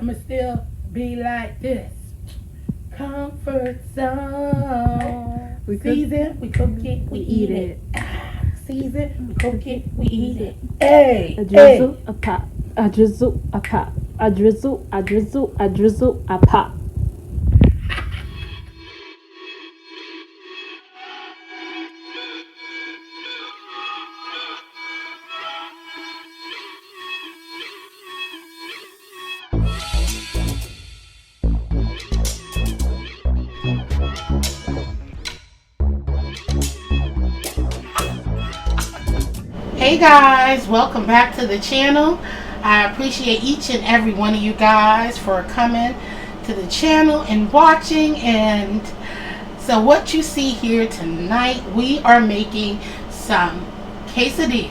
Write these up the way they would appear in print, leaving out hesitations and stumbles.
I'ma still be like this. Comfort zone. We cook, Season, we cook it, we eat it. Season, we cook it, we eat it. A Hey, drizzle, hey. a pop. A drizzle, a pop. A drizzle, a drizzle, a drizzle, a pop. Hey guys, welcome back to the channel. I appreciate each and every one of you guys for coming to the channel and watching. And so what you see here tonight, we are making some quesadillas,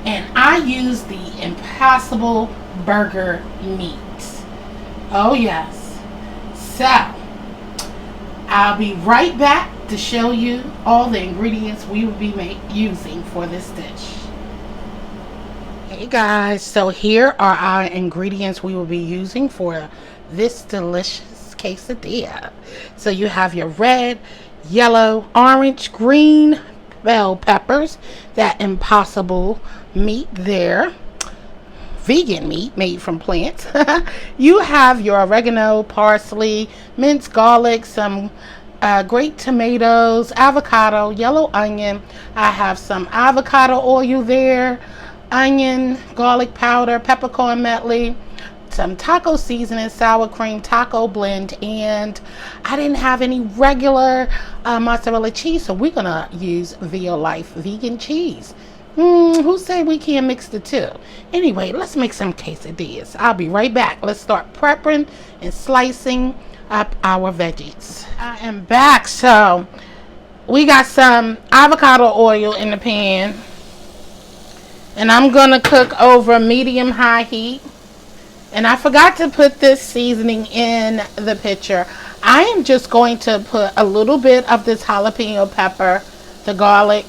and I use the Impossible burger meat. Oh yes. So I'll be right back to show you all the ingredients we will be using for this dish. Hey guys, so here are our ingredients we will be using for this delicious quesadilla. So you have your red, yellow, orange, green bell peppers, that Impossible meat there, vegan meat made from plants. You have your oregano, parsley, minced garlic, some grated tomatoes, avocado, yellow onion. I have some avocado oil there, onion, garlic powder, peppercorn medley, some taco seasoning, sour cream, taco blend, and I didn't have any regular mozzarella cheese, so we're gonna use Via Life vegan cheese. Who said we can't mix the two? Anyway, let's make some quesadillas. I'll be right back. Let's start prepping and slicing up our veggies. I am back. So we got some avocado oil in the pan, and I'm gonna cook over medium-high heat. And I forgot to put this seasoning in the picture. I am just going to put a little bit of this jalapeno pepper, the garlic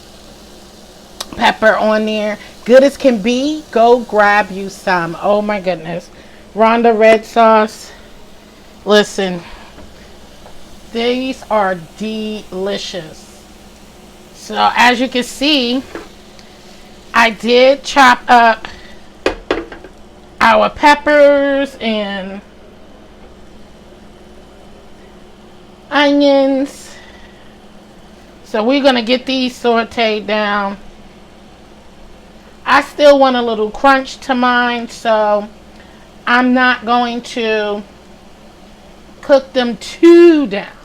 pepper on there. Good as can be. Go grab you some. Oh my goodness. Rhonda red sauce. Listen, these are delicious. So as you can see, I did chop up our peppers and onions. So we're going to get these sauteed down. I still want a little crunch to mine, so I'm not going to cook them too down.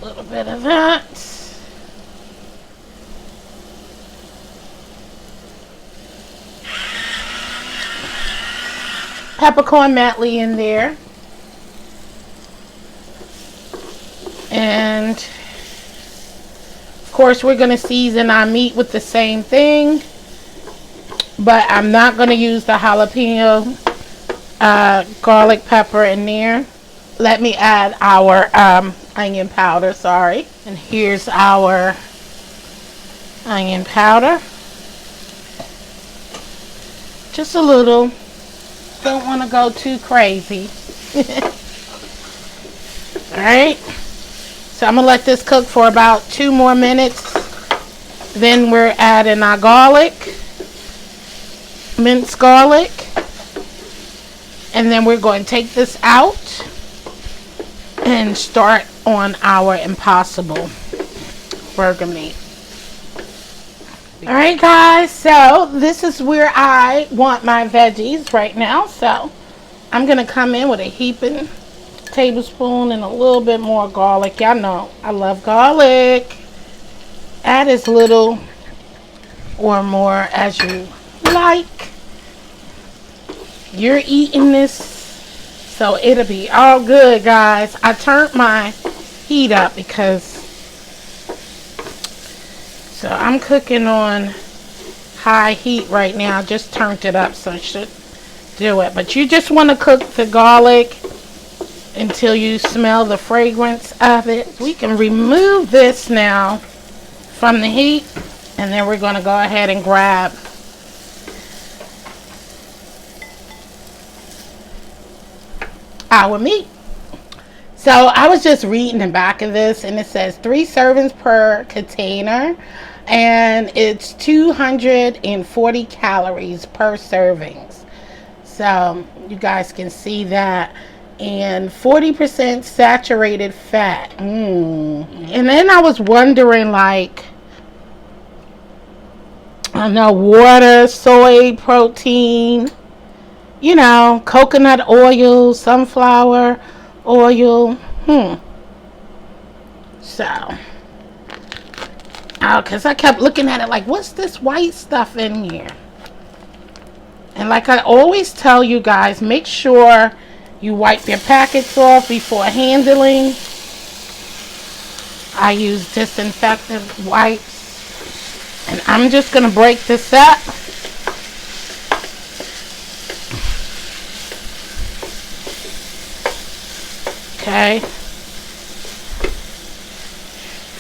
A little bit of that. Peppercorn medley in there. And of course we're going to season our meat with the same thing, but I'm not going to use the jalapeno garlic pepper in there. Let me add our onion powder, sorry. And here's our onion powder. Just a little. Don't want to go too crazy. Alright. So I'm going to let this cook for about 2 more minutes. Then we're adding our garlic. Minced garlic. And then we're going to take this out and start on our Impossible burger meat. Alright guys, so this is where I want my veggies right now. So I'm going to come in with a heaping tablespoon and a little bit more garlic. Y'all know I love garlic. Add as little or more as you like. You're eating this, so it'll be all good, guys. I turned my heat up because so I'm cooking on high heat right now. I just turned it up, so it should do it. But you just want to cook the garlic until you smell the fragrance of it. We can remove this now from the heat, and then we're going to go ahead and grab our meat. So I was just reading the back of this, and it says 3 servings per container, and it's 240 calories per servings. So you guys can see that. And 40% saturated fat. And then I was wondering, like, I don't know, water, soy protein, you know, coconut oil, sunflower oil. So, because I kept looking at it like, what's this white stuff in here? And like I always tell you guys, make sure you wipe your packets off before handling. I use disinfectant wipes. And I'm just going to break this up. Okay.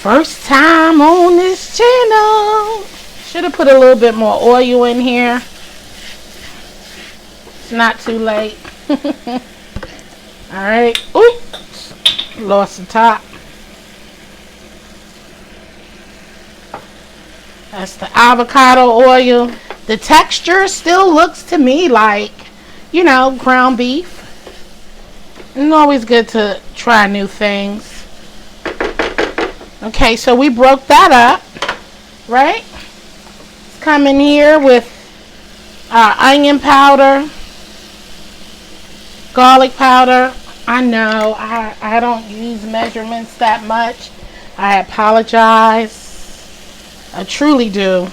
First time on this channel. Should have put a little bit more oil in here. It's not too late. Alright. Oops. Lost the top. That's the avocado oil. The texture still looks to me like, you know, ground beef. It's always good to try new things. Okay, so we broke that up, right? Let's come in here with onion powder, garlic powder. I know I don't use measurements that much. I apologize. I truly do.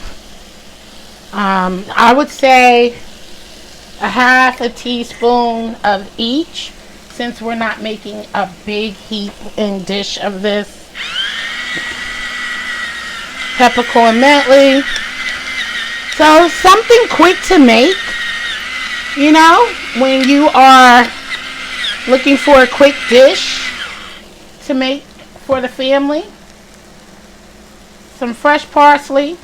I would say a half a teaspoon of each, since we're not making a big heap and dish of this. Peppercorn mentally. So something quick to make, you know, when you are looking for a quick dish to make for the family. Some fresh parsley,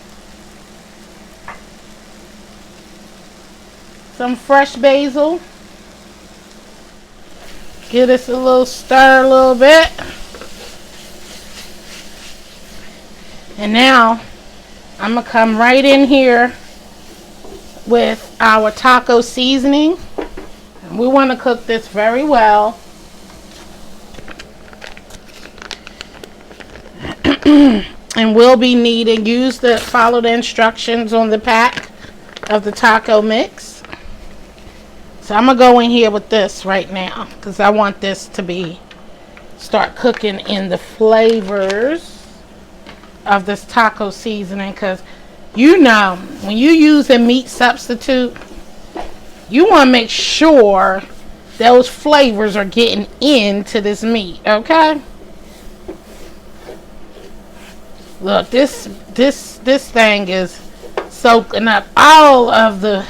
some fresh basil. Give this a little stir a little bit. And now I'm going to come right in here with our taco seasoning. And we want to cook this very well. And we'll be needing, follow the instructions on the pack of the taco mix. So I'm going to go in here with this right now, because I want this to start cooking in the flavors of this taco seasoning. Because you know, when you use a meat substitute, you want to make sure those flavors are getting into this meat, okay? Look, this thing is soaking up all of the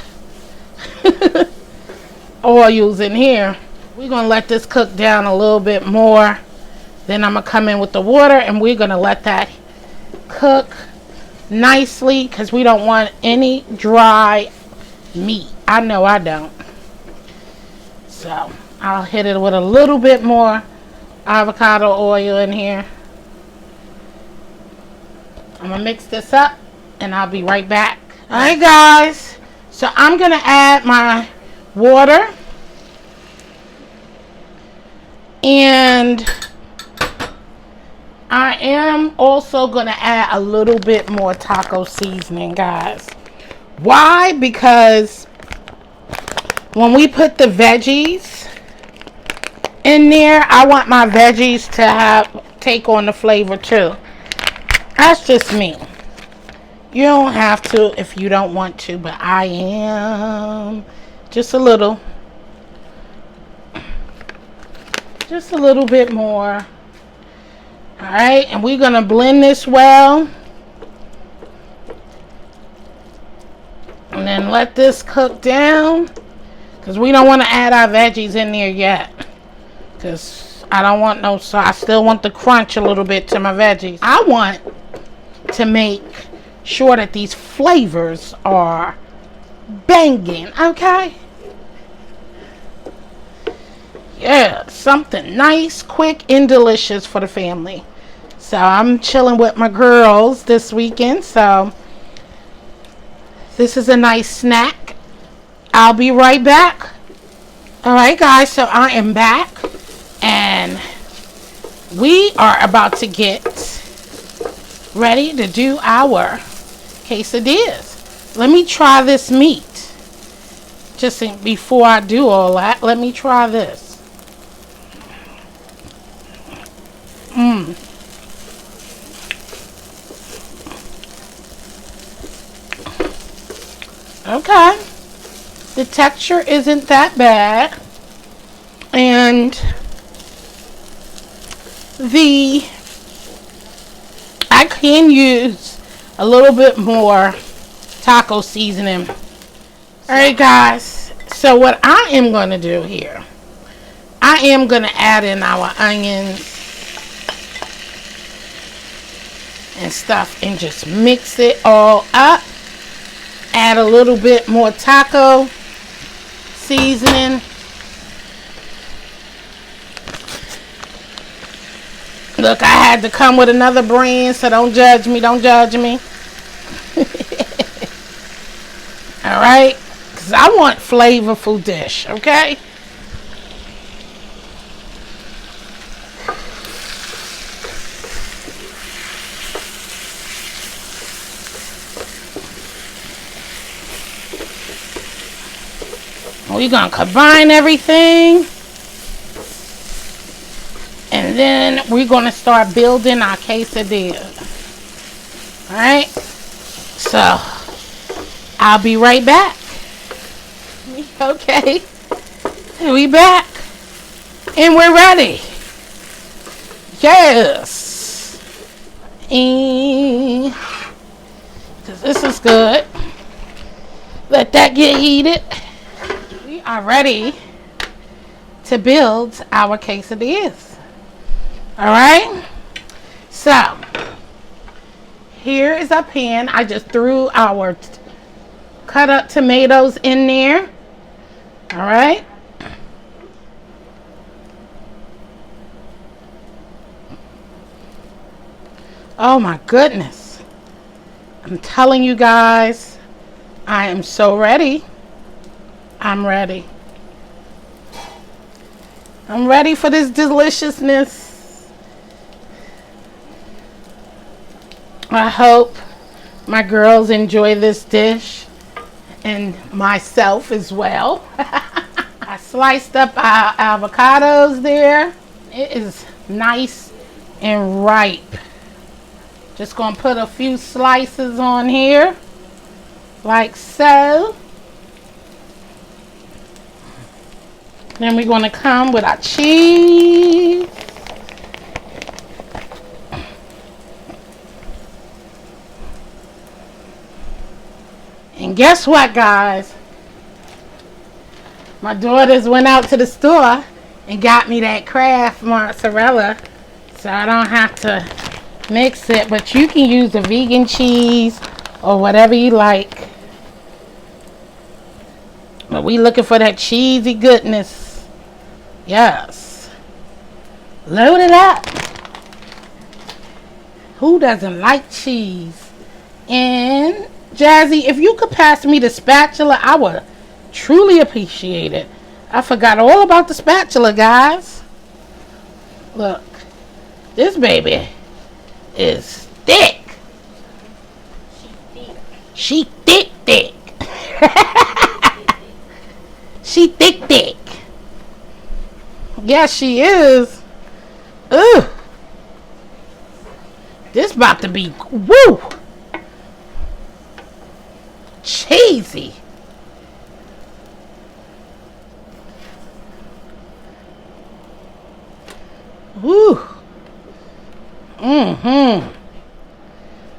oils in here. We're going to let this cook down a little bit more. Then I'm going to come in with the water, and we're going to let that cook nicely, because we don't want any dry meat. I know I don't. So I'll hit it with a little bit more avocado oil in here. I'm going to mix this up, and I'll be right back. Alright guys, so I'm going to add my water, and I am also going to add a little bit more taco seasoning, guys. Why? Because when we put the veggies in there, I want my veggies to take on the flavor too. That's just me. You don't have to if you don't want to, but I am. Just a little. Just a little bit more. Alright, and we're going to blend this well. And then let this cook down. Because we don't want to add our veggies in there yet. Because I don't want no sauce. I still want the crunch a little bit to my veggies. I want to make sure that these flavors are banging, okay? Yeah, something nice, quick, and delicious for the family. So I'm chilling with my girls this weekend. So this is a nice snack. I'll be right back. Alright guys, so I am back. And we are about to get ready to do our quesadillas. Let me try this meat. Just before I do all that, let me try this. Okay. The texture isn't that bad. And I can use a little bit more taco seasoning. Alright guys, so what I am going to do here, I am going to add in our onions and stuff and just mix it all up. Add a little bit more taco seasoning. Look, I had to come with another brand, so don't judge me, don't judge me. Alright, because I want flavorful dish, okay? We're going to combine everything. And then we're going to start building our quesadilla. Alright? So, I'll be right back. Okay. We back. And we're ready. Yes. And this is good. Let that get heated. We are ready to build our quesadillas. Alright, so here is a pan. I just threw our cut up tomatoes in there. Alright. Oh my goodness. I'm telling you guys, I am so ready. I'm ready. I'm ready for this deliciousness. I hope my girls enjoy this dish and myself as well. I sliced up our avocados there. It is nice and ripe. Just going to put a few slices on here like so. Then we're going to come with our cheese. And guess what, guys? My daughters went out to the store and got me that Kraft mozzarella, so I don't have to mix it. But you can use the vegan cheese or whatever you like. But we looking for that cheesy goodness. Yes. Load it up. Who doesn't like cheese? And Jazzy, if you could pass me the spatula, I would truly appreciate it. I forgot all about the spatula, guys. Look, this baby is thick. She thick. She thick. Yes, she is. Ugh. This about to be, woo, cheesy. Woo.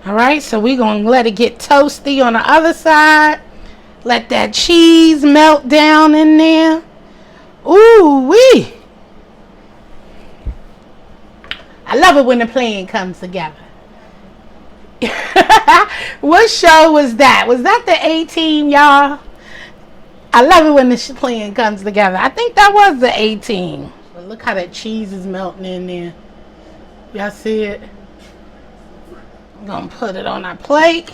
Alright, so we're going to let it get toasty on the other side. Let that cheese melt down in there. Ooh wee. I love it when the plan comes together. What show was that? Was that the A-Team, y'all? I love it when the plan comes together. I think that was the 18. But look how that cheese is melting in there. Y'all see it? I'm going to put it on our plate.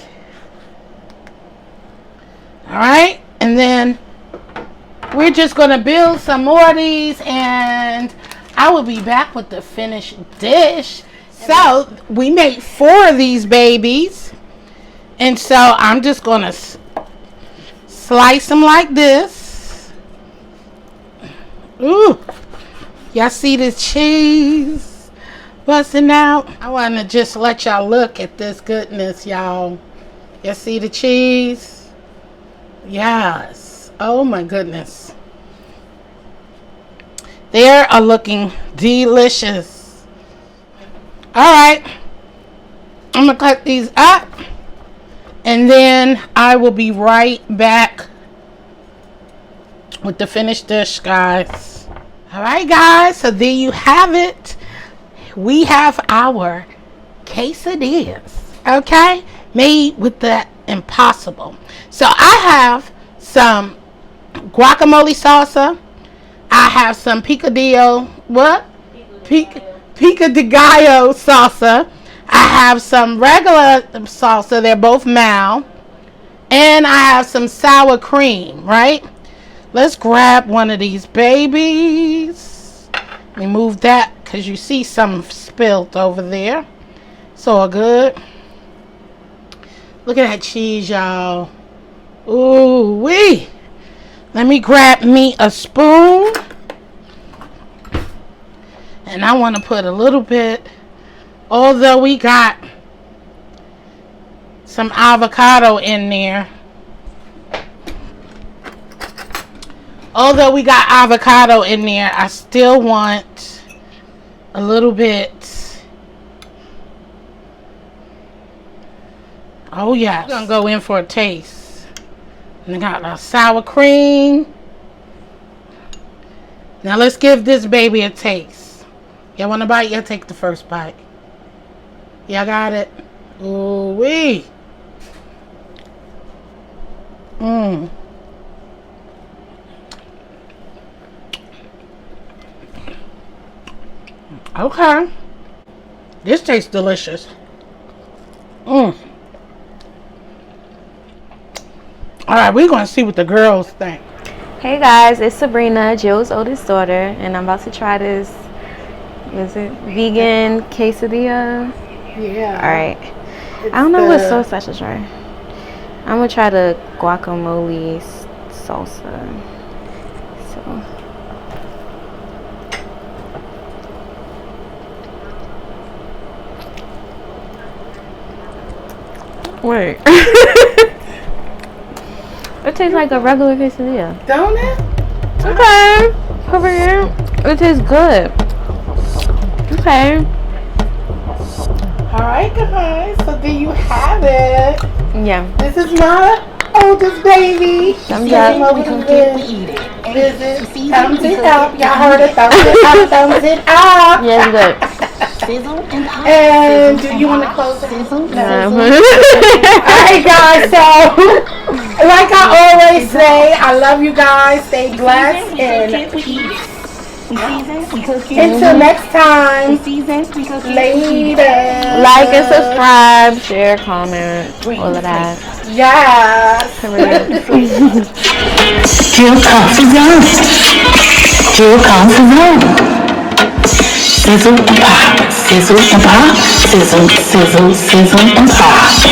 Alright. And then we're just going to build some more of these. And I will be back with the finished dish. So we made 4 of these babies. And so I'm just going to slice them like this. Ooh. Y'all see the cheese busting out? I want to just let y'all look at this goodness, y'all. Y'all see the cheese? Yes. Oh my goodness. They are looking delicious. Alright. I'm going to cut these up. And then I will be right back with the finished dish, guys. Alright, guys. So there you have it. We have our quesadillas. Okay? Made with the impossible. So I have some guacamole salsa. I have some picadillo. What? Pico de gallo salsa. I have some regular salsa. They're both mild. And I have some sour cream, right? Let's grab one of these babies. Let me move that because you see some spilled over there. It's all good. Look at that cheese, y'all. Ooh wee. Let me grab me a spoon. And I want to put a little bit. Although we got some avocado in there. I still want a little bit. Oh yeah. I'm gonna go in for a taste. And I got a sour cream. Now let's give this baby a taste. Y'all want a bite? Y'all take the first bite. Y'all got it? Ooh wee. Okay. This tastes delicious. Alright, we're going to see what the girls think. Hey guys, it's Sabrina, Jill's oldest daughter, and I'm about to try this, is it vegan quesadilla? Yeah. Alright. I don't know what sauce I should try. I'm going to try the guacamole salsa. So. Wait. It tastes like a regular quesadilla. Don't it? Okay. Over here. It tastes good. Okay. Alright guys, so there you have it. Yeah. This is my oldest baby. Thumbs up. We come here to eat it. Thumbs it up. Y'all heard it. Thumbs it up. Thumbs it up. Yeah, it's good. And do you want to close it? No. Alright guys, so like I always say, I love you guys. Stay blessed and peace. Until next time. Later. Like and subscribe, share, comment, all of that. Yes. Sizzle and pop, sizzle and pop, sizzle, sizzle, sizzle and pop.